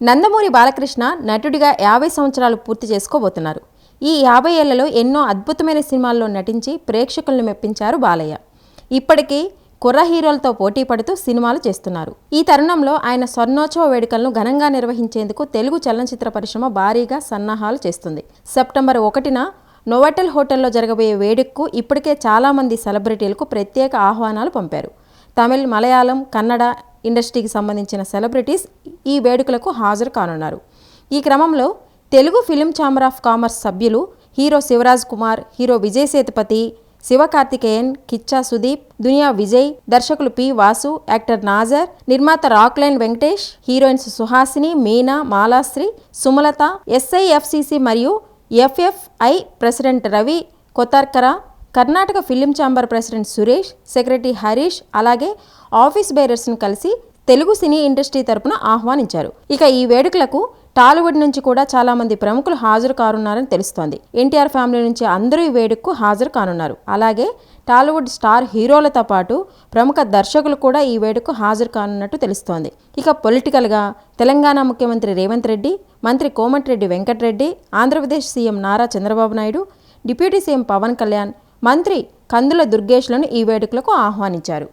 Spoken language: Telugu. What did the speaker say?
నందమూరి బాలకృష్ణ నటుడిగా 50 సంవత్సరాలు పూర్తి చేసుకోబోతున్నారు. ఈ 50 ఏళ్లలో ఎన్నో అద్భుతమైన సినిమాల్లో నటించి ప్రేక్షకులను మెప్పించారు బాలయ్య. ఇప్పటికీ కుర్ర హీరోలతో పోటీ పడుతూ సినిమాలు చేస్తున్నారు. ఈ తరుణంలో ఆయన స్వర్ణోత్సవ వేడుకలను ఘనంగా నిర్వహించేందుకు తెలుగు చలనచిత్ర పరిశ్రమ భారీగా సన్నాహాలు చేస్తుంది. సెప్టెంబర్ 1న నోవాటెల్ హోటల్లో జరగబోయే వేడుకకు ఇప్పటికే చాలామంది సెలబ్రిటీలకు ప్రత్యేక ఆహ్వానాలు పంపారు. తమిళ్, మలయాళం, కన్నడ ఇండస్ట్రీకి సంబంధించిన సెలబ్రిటీస్ ఈ వేడుకలకు హాజరు కానున్నారు. ఈ క్రమంలో Telugu film chamber of commerce సభ్యులు హీరో శివరాజ్ కుమార్, హీరో విజయ్ సేతుపతి, శివకార్తికేయన్, కిచ్చా సుదీప్, దునియా విజయ్, దర్శకులు పి వాసు, యాక్టర్ నాజర్, నిర్మాత రాక్లైన్ వెంకటేష్, హీరోయిన్స్ సుహాసిని, మీనా, మాలాశ్రీ, సుమలత, SIFCC మరియు FFI president Ravi Kotharkar, Karnataka film chamber president Suresh, secretary Harish, అలాగే ఆఫీస్ బేరర్స్ను కలిసి తెలుగు సినీ ఇండస్ట్రీ తరపున ఆహ్వానించారు. ఇక ఈ వేడుకలకు టాలీవుడ్ నుంచి కూడా చాలామంది ప్రముఖులు హాజరు కానున్నారని తెలుస్తోంది. ఎన్టీఆర్ ఫ్యామిలీ నుంచి అందరూ ఈ వేడుకకు హాజరు కానున్నారు. అలాగే టాలీవుడ్ స్టార్ హీరోలతో పాటు ప్రముఖ దర్శకులు కూడా ఈ వేడుకకు హాజరు కానున్నట్టు తెలుస్తోంది. ఇక పొలిటికల్గా తెలంగాణ ముఖ్యమంత్రి రేవంత్ రెడ్డి, మంత్రి Komatireddy Venkatareddy, Andhra Pradesh CM Nara Chandrababu Naidu, deputy CM Pawan Kalyan, మంత్రి కందుల దుర్గేష్లను ఈ వేడుకలకు ఆహ్వానించారు.